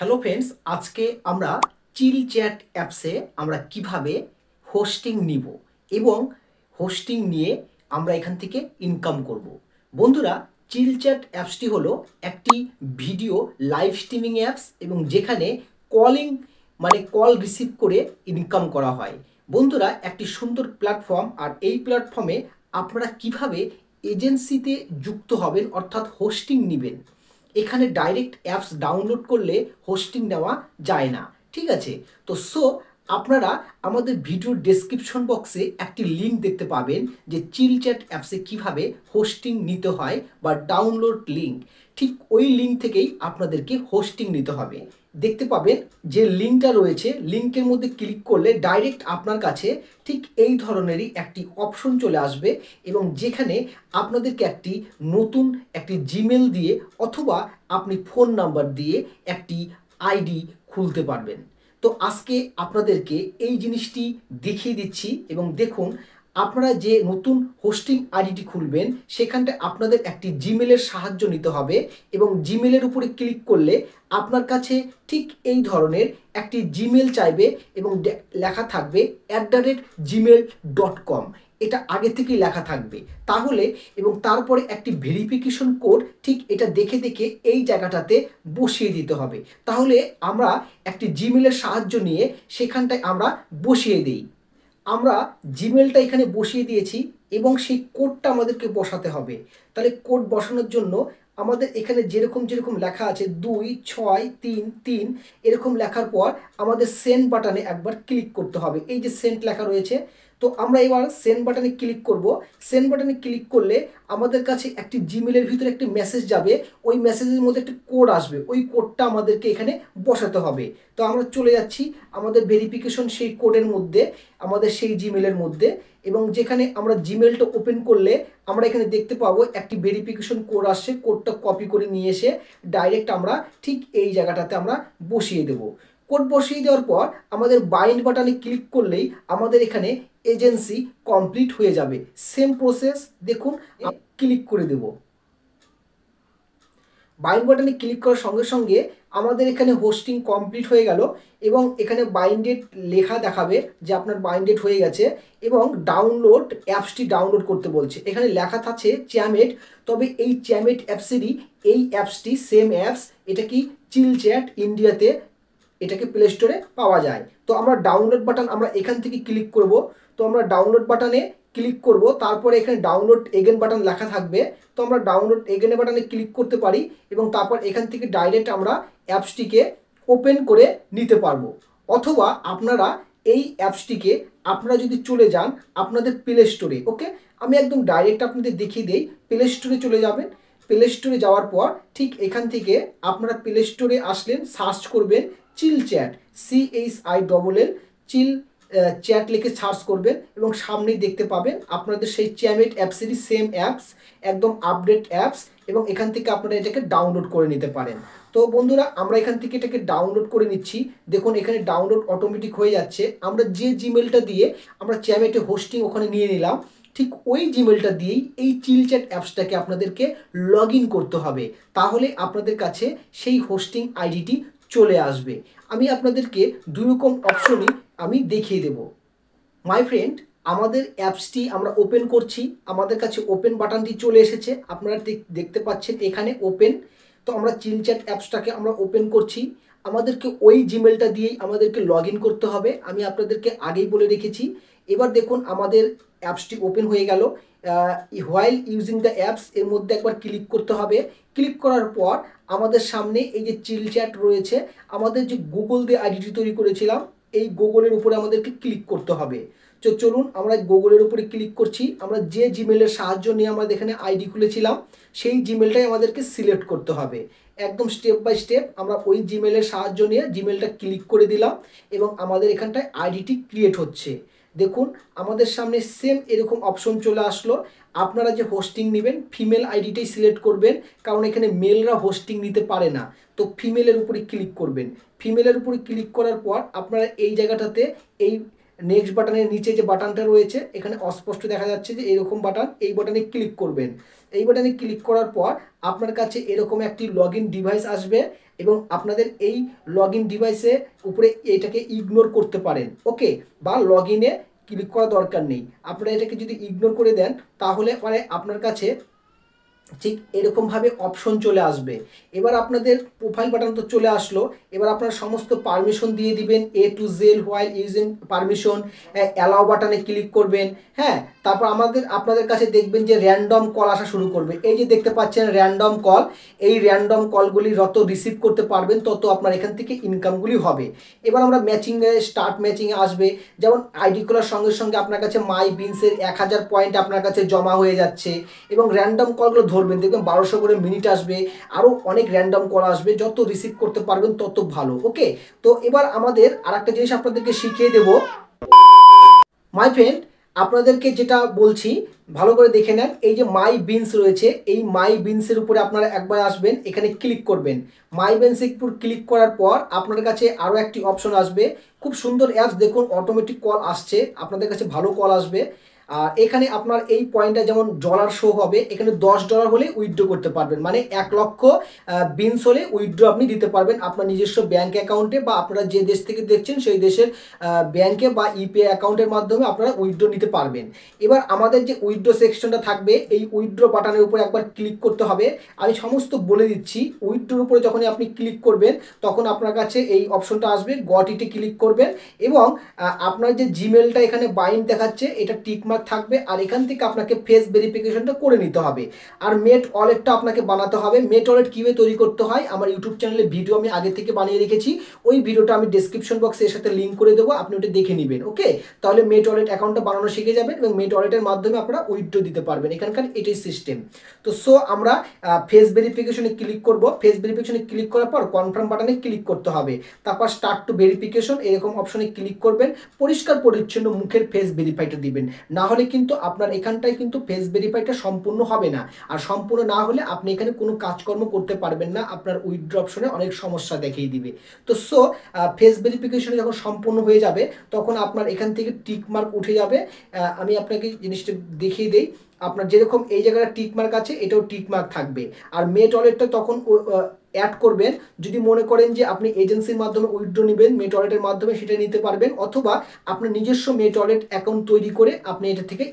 Hello friends, আজকে আমরা চিল chat অ্যাপসে আমরা কিভাবে হোস্টিং নিব এবং হোস্টিং নিয়ে আমরা এখান থেকে ইনকাম করব। বন্ধুরা, চিল চ্যাট অ্যাপসটি হলো একটি ভিডিও লাইভ স্ট্রিমিং অ্যাপস এবং যেখানে কলিং কল রিসিভ করে ইনকাম করা হয়। বন্ধুরা, একটি সুন্দর প্ল্যাটফর্ম, আর এই প্ল্যাটফর্মে আপনারা কিভাবে এজেন্সিতে যুক্ত হবেন অর্থাৎ হোস্টিং নেবেন। এখানে ডাইরেক্ট অ্যাপস ডাউনলোড করলে হোস্টিং নেওয়া যায় না, ঠিক আছে? তো আপনারা আমাদের ভিডিওর ডেসক্রিপশন বক্সে একটি লিঙ্ক দেখতে পাবেন যে চিল চ্যাট অ্যাপসে কীভাবে হোস্টিং নিতে হয় বা ডাউনলোড লিঙ্ক। ঠিক ওই লিঙ্ক থেকেই আপনাদেরকে হোস্টিং নিতে হবে। দেখতে পাবেন যে লিঙ্কটা রয়েছে, লিঙ্কের মধ্যে ক্লিক করলে ডাইরেক্ট আপনার কাছে ঠিক এই ধরনেরই একটি অপশন চলে আসবে এবং যেখানে আপনাদেরকে নতুন একটি জিমেল দিয়ে অথবা আপনি ফোন নাম্বার দিয়ে একটি আইডি খুলতে পারবেন। তো আজকে আপনাদেরকে এই জিনিসটি দেখিয়ে দিচ্ছি এবং দেখুন, আপনারা যে নতুন হোস্টিং আইডিটি খুলবেন সেখানটায় আপনাদের একটি জিমেলের সাহায্য নিতে হবে এবং জিমেলের উপরে ক্লিক করলে আপনার কাছে ঠিক এই ধরনের একটি জিমেল চাইবে এবং লেখা থাকবে @gmail.com। এটা আগে থেকেই লেখা থাকবে তাহলে, এবং তারপরে একটি ভেরিফিকেশন কোড ঠিক এটা দেখে দেখে এই জায়গাটাতে বসিয়ে দিতে হবে। তাহলে আমরা একটি জিমেলের সাহায্য নিয়ে সেখানটায় আমরা বসিয়ে দিই। আমরা জিমেলটা এখানে বসিয়ে দিয়েছি এবং সেই কোডটা আমাদেরকে বসাতে হবে। তাহলে কোড বসানোর জন্য আমাদের এখানে যেরকম যেরকম লেখা আছে 26333 এরকম লেখার পর আমাদের সেন্ড বাটনে একবার ক্লিক করতে হবে। এই যে সেন্ড লেখা রয়েছে, তো আমরা এবার সেন্ড বাটনে ক্লিক করব। সেন্ড বাটনে ক্লিক করলে আমাদের কাছে একটি জিমেলের ভিতরে একটি মেসেজ যাবে, ওই মেসেজের মধ্যে একটি কোড আসবে, ওই কোডটা আমাদেরকে এখানে বসাতে হবে। তো আমরা চলে যাচ্ছি আমাদের ভেরিফিকেশন সেই কোডের মধ্যে, আমাদের সেই জিমেলের মধ্যে, এবং যেখানে আমরা জিমেলটা ওপেন করলে আমরা এখানে দেখতে পাবো একটি ভেরিফিকেশন কোড আসছে। কোডটা কপি করে নিয়ে এসে ডাইরেক্ট আমরা ঠিক এই জায়গাটাতে আমরা বসিয়ে দেব। কোড বসিয়ে দেওয়ার পর আমাদের বাইন্ড বাটনে ক্লিক করলেই আমাদের এখানে এজেন্সি কমপ্লিট হয়ে যাবে। সেম প্রসেস দেখুন, ক্লিক করে দেব। বাইন্ড বাটনে ক্লিক করার সঙ্গে সঙ্গে আমাদের এখানে হোস্টিং কমপ্লিট হয়ে গেল এবং এখানে বাইন্ডেড লেখা দেখাবে যে আপনার বাইন্ডেড হয়ে গেছে এবং ডাউনলোড অ্যাপসটি ডাউনলোড করতে বলছে। এখানে লেখা থাকছে চ্যামেট, তবে এই চ্যামেট অ্যাপসেরই এই অ্যাপসটি সেম অ্যাপস। এটা কি চিল চ্যাট ইন্ডিয়াতে এটাকে প্লে স্টোরে পাওয়া যায়। তো আমরা ডাউনলোড বাটন আমরা এখান থেকে ক্লিক করব। তো আমরা ডাউনলোড বাটনে ক্লিক করব, তারপরে এখানে ডাউনলোড এগেন বাটন লেখা থাকবে। তো আমরা ডাউনলোড এগেন বাটনে ক্লিক করতে পারি এবং তারপর এখান থেকে ডাইরেক্ট আমরা অ্যাপসটিকে ওপেন করে নিতে পারবো। অথবা আপনারা এই অ্যাপসটিকে আপনারা যদি চলে যান আপনাদের প্লে স্টোরে, ওকে, আমি একদম ডাইরেক্ট আপনাদের দেখিয়ে দিই। প্লে স্টোরে চলে যাবেন। প্লে স্টোরে যাওয়ার পর ঠিক এখান থেকে আপনারা প্লে স্টোরে আসলেন, সার্চ করবেন চিল চ্যাট, CHILL চিল চ্যাট লিখে সার্চ করবেন এবং সামনেই দেখতে পাবেন আপনাদের সেই চ্যামেট অ্যাপসেরই সেম অ্যাপস, একদম আপডেট অ্যাপস, এবং এখান থেকে আপনারা এটাকে ডাউনলোড করে নিতে পারেন। তো বন্ধুরা, আমরা এখান থেকে এটাকে ডাউনলোড করে নিচ্ছি। দেখুন এখানে ডাউনলোড অটোমেটিক হয়ে যাচ্ছে। আমরা যে জিমেলটা দিয়ে আমরা চ্যামেটে হোস্টিং ওখানে নিয়ে নিলাম, ঠিক ওই জিমেলটা দিয়েই এই চিল চ্যাট অ্যাপসটাকে আপনাদেরকে লগ ইন করতে হবে। তাহলে আপনাদের কাছে সেই হোস্টিং আইডিটি চলে আসবে। আমি আপনাদেরকে দুই রকম অপশনই আমি দেখিয়ে দেব। মাই ফ্রেন্ড, আমাদের অ্যাপসটি আমরা ওপেন করছি। আমাদের কাছে ওপেন বাটনটি চলে এসেছে, আপনারা দেখতে পাচ্ছেন এখানে ওপেন। তো আমরা চিল চ্যাট অ্যাপসটাকে আমরা ওপেন করছি। আমাদেরকে ওই জিমেলটা দিয়েই আমাদেরকে লগ ইন করতে হবে, আমি আপনাদেরকে আগেই বলে রেখেছি। এবার দেখুন আমাদের অ্যাপসটি ওপেন হয়ে গেল। হোয়াইল ইউজিং দ্য অ্যাপস এর মধ্যে একবার ক্লিক করতে হবে। ক্লিক করার পর আমাদের সামনে এই যে চিল চ্যাট রয়েছে, আমাদের যে গুগল দিয়ে আইডিটি তৈরি করেছিলাম এই গুগলের উপরে আমাদেরকে ক্লিক করতে হবে। তো চলুন আমরা গুগলের উপরে ক্লিক করছি। আমরা যে জিমেলের সাহায্য নিয়ে আমরা এখানে আইডি খুলেছিলাম সেই জিমেলটাই আমাদেরকে সিলেক্ট করতে হবে। একদম স্টেপ বাই স্টেপ আমরা ওই জিমেলের সাহায্য নিয়ে জিমেলটা ক্লিক করে দিলাম এবং আমাদের এখানটায় আইডিটি ক্রিয়েট হচ্ছে। দেখুন আমাদের সামনে সেম এরকম অপশন চলে আসলো। আপনারা যে হোস্টিং নেবেন ফিমেল আইডিটাই সিলেক্ট করবেন, কারণ এখানে মেলরা হোস্টিং নিতে পারে না। তো ফিমেলের উপরে ক্লিক করবেন। ফিমেলের উপরে ক্লিক করার পর আপনারা এই জায়গাটাতে এই নেক্সট বাটনের নিচে যে বাটনটা রয়েছে এখানে অস্পষ্ট দেখা যাচ্ছে যে এরকম বাটন, এই বাটনে ক্লিক করবেন। এই বাটনে ক্লিক করার পর আপনার কাছে এরকম একটি লগ ইন ডিভাইস আসবে এবং আপনাদের এই লগ ইন ডিভাইসে উপরে এটাকে ইগনোর করতে পারেন, ওকে, বা লগ ইনে ক্লিক করা দরকার নেই। আপনারা এটাকে যদি ইগনোর করে দেন তাহলে মানে আপনার কাছে ঠিক এরকমভাবে অপশন চলে আসবে। এবার আপনাদের প্রোফাইল বাটন তো চলে আসলো, এবার আপনারা সমস্ত পারমিশন দিয়ে দিবেন A to Z while using permission, allow বাটনে ক্লিক করবেন। হ্যাঁ, তারপর আপনাদের কাছে দেখবেন যে র্যান্ডম কল আসা শুরু করবে। এই যে দেখতে পাচ্ছেন র্যান্ডম কল, এই র্যান্ডম কলগুলি যত রিসিভ করতে পারবেন তত আপনার এখান থেকে ইনকামগুলি হবে। এবার আমরা ম্যাচিংয়ে স্টার্ট ম্যাচিংয়ে আসবে, যেমন আইডি খোলার সঙ্গে সঙ্গে আপনার কাছে মাই বিনসের 1000 পয়েন্ট আপনার কাছে জমা হয়ে যাচ্ছে এবং র্যান্ডম কলগুলো ধরবেন, দেখবেন 1200 করে মিনিট আসবে, আরও অনেক র্যান্ডম কল আসবে, যত রিসিভ করতে পারবেন তত ভালো, ওকে। তো এবার আমাদের আর একটা জিনিস আপনাদেরকে শিখিয়ে দেব মাই ফ্রেন্ড, আপনাদেরকে যেটা বলছি ভালো করে দেখে নেন। এই যে মাই বিনস রয়েছে, এই মাই বিনসের উপরে আপনারা একবার আসবেন, এখানে ক্লিক করবেন। মাই বিনসের উপর ক্লিক করার পর আপনার কাছে আরও একটি অপশন আসবে, খুব সুন্দর অ্যাপস, দেখুন অটোমেটিক কল আসছে, আপনাদের কাছে ভালো কল আসবে। আর এখানে আপনার এই পয়েন্টটা যেমন ডলার শো হবে, এখানে $10 হলে উইথড্র করতে পারবেন, মানে 1 লক্ষ বিনস হলে উইথড্র আপনি দিতে পারবেন আপনার নিজস্ব ব্যাঙ্ক অ্যাকাউন্টে, বা আপনারা যে দেশ থেকে দেখছেন সেই দেশের ব্যাঙ্কে বা ইউপিআই অ্যাকাউন্টের মাধ্যমে আপনারা উইথড্র নিতে পারবেন। এবার আমাদের যে উইথড্র সেকশনটা থাকবে, এই উইথড্র বাটনের উপরে একবার ক্লিক করতে হবে। আমি সমস্ত বলে দিচ্ছি। উইথড্রোর উপরে যখনই আপনি ক্লিক করবেন তখন আপনার কাছে এই অপশনটা আসবে, গট ইটে ক্লিক করবেন এবং আপনার যে জিমেলটা এখানে বাইন্ড দেখাচ্ছে এটা টিকমার্ক থাকবে, আর এখান থেকে আপনাকে ফেস ভেরিফিকেশনটা করে নিতে হবে। আর মেট ওয়ালেটটা আপনাকে বানাতে হবে। মেট ওয়ালেট কীভাবে তৈরি করতে হয় আমার ইউটিউব চ্যানেলে ভিডিও আমি আগে থেকে বানিয়ে রেখেছি, ওই ভিডিওটা আমি ডেসক্রিপশন বক্সে এর সাথে লিঙ্ক করে দেবো, আপনি ওটা দেখে নেবেন, ওকে। তাহলে মেট ওয়ালেট অ্যাকাউন্টটা বানানো শিখে যাবেন এবং মেট ওয়ালেটের মাধ্যমে আপনারা উইথড্র দিতে পারবেন, এখানকার এটাই সিস্টেম। তো আমরা ফেস ভেরিফিকেশনে ক্লিক করব। ফেস ভেরিফিকেশনে ক্লিক করার পর কনফার্ম বাটনে ক্লিক করতে হবে, তারপর স্টার্ট টু ভেরিফিকেশন এরকম অপশনে ক্লিক করবেন। পরিষ্কার পরিচ্ছন্ন মুখের ফেস ভেরিফাইটা দিবেন, না হলে কিন্তু আপনার এখানটায় কিন্তু ফেস ভেরিফাইটা সম্পূর্ণ হবে না। আর সম্পূর্ণ না হলে আপনি এখানে কোনো কাজকর্ম করতে পারবেন না, আপনার উইথড্র অপশনে অনেক সমস্যা দেখিয়ে দিবে। তো ফেস ভেরিফিকেশনে যখন সম্পূর্ণ হয়ে যাবে তখন আপনার এখান থেকে টিক মার্ক উঠে যাবে। আমি আপনাকে জিনিসটা দেখিয়ে দিই। আপনার যেরকম এই জায়গাটা টিক মার্ক আছে এটাও টিক মার্ক থাকবে। আর মেট ওয়ালেটটা তখন অ্যাড করবেন যদি মনে করেন যে আপনি এজেন্সির মাধ্যমে উইথড্র নেবেন, মেট ওয়ালেটের মাধ্যমে সেটা নিতে পারবেন, অথবা আপনার নিজস্ব মেট ওয়ালেট অ্যাকাউন্ট তৈরি করে আপনি এটা থেকে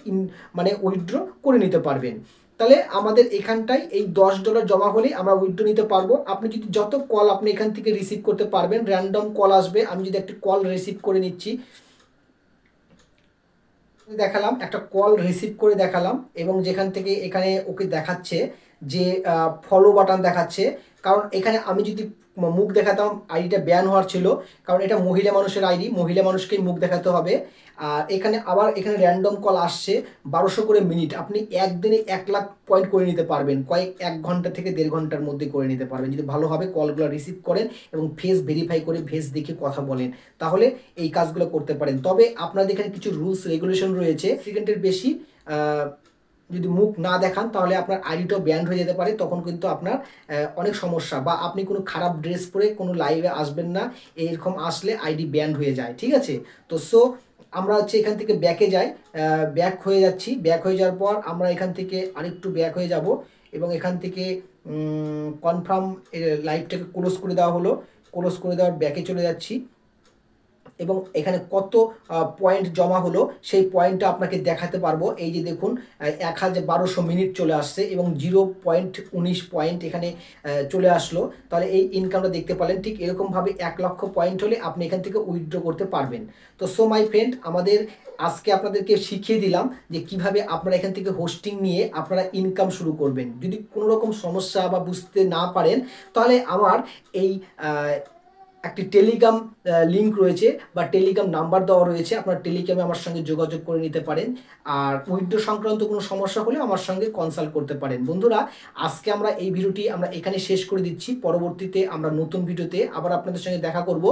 মানে উইথড্র করে নিতে পারবেন। তাহলে আমাদের এখানটায় এই $10 জমা হলেই আমরা উইথড্র নিতে পারবো। আপনি যদি যত কল আপনি এখান থেকে রিসিভ করতে পারবেন, র্যান্ডম কল আসবে। আমি যদি একটা কল রিসিভ করে নিচ্ছি, দেখালাম একটা কল রিসিভ করে দেখালাম, এবং যেখান থেকে এখানে ওকে দেখাচ্ছে যে ফলো বাটন দেখাচ্ছে, কারণ এখানে আমি যদি মুখ দেখাতাম আইডিটা ব্যান হওয়ার ছিল, কারণ এটা মহিলা মানুষের আইডি, মহিলা মানুষকেই মুখ দেখাতে হবে। আর এখানে আবার এখানে র্যান্ডম কল আসছে 1200 করে মিনিট, আপনি একদিনে 1 লাখ পয়েন্ট করে নিতে পারবেন, 1 ঘন্টা থেকে 1.5 ঘন্টার মধ্যে করে নিতে পারবেন যদি ভালোভাবে কলগুলো রিসিভ করেন এবং ফেস ভেরিফাই করে ফেস দেখে কথা বলেন, তাহলে এই কাজগুলো করতে পারেন। তবে আপনাদের এখানে কিছু রুলস রেগুলেশন রয়েছে, সেকেন্ডের বেশি যদি মুখ না দেখান তাহলে আপনার আইডিটাও ব্যান্ড হয়ে যেতে পারে, তখন কিন্তু আপনার অনেক সমস্যা, বা আপনি কোনো খারাপ ড্রেস পরে কোনো লাইভে আসবেন না, এরকম আসলে আইডি ব্যান্ড হয়ে যায়, ঠিক আছে। তো আমরা হচ্ছে এখান থেকে ব্যাকে যাই, ব্যাক হয়ে যাচ্ছি। ব্যাক হয়ে যাওয়ার পর আমরা এখান থেকে আরেকটু ব্যাক হয়ে যাব এবং এখান থেকে কনফার্ম লাইভটাকে ক্লোজ করে দেওয়া হলো, ক্লোজ করে দেওয়ার ব্যাকে চলে যাচ্ছি এবং এখানে কত পয়েন্ট জমা হলো সেই পয়েন্টটা আপনাকে দেখাতে পারবো। এই যে দেখুন 1200 মিনিট চলে আসছে এবং 0.19 পয়েন্ট এখানে চলে আসলো। তাহলে এই ইনকামটা দেখতে পারেন। ঠিক এরকমভাবে 1 লক্ষ পয়েন্ট হলে আপনি এখান থেকে উইথড্র করতে পারবেন। তো মাই ফ্রেন্ড, আমাদের আজকে আপনাদেরকে শিখিয়ে দিলাম যে কিভাবে আপনারা এখান থেকে হোস্টিং নিয়ে আপনারা ইনকাম শুরু করবেন। যদি কোনো রকম সমস্যা বা বুঝতে না পারেন তাহলে আমার এই একটি টেলিগ্রাম লিঙ্ক রয়েছে বা টেলিগ্রাম নাম্বার দেওয়া রয়েছে, আপনার টেলিগ্রামে আমার সঙ্গে যোগাযোগ করে নিতে পারেন। আর উইথড্র সংক্রান্ত কোনো সমস্যা হলে আমার সঙ্গে কনসাল্ট করতে পারেন। বন্ধুরা, আজকে আমরা এই ভিডিওটি আমরা এখানে শেষ করে দিচ্ছি। পরবর্তীতে আমরা নতুন ভিডিওতে আবার আপনাদের সঙ্গে দেখা করব।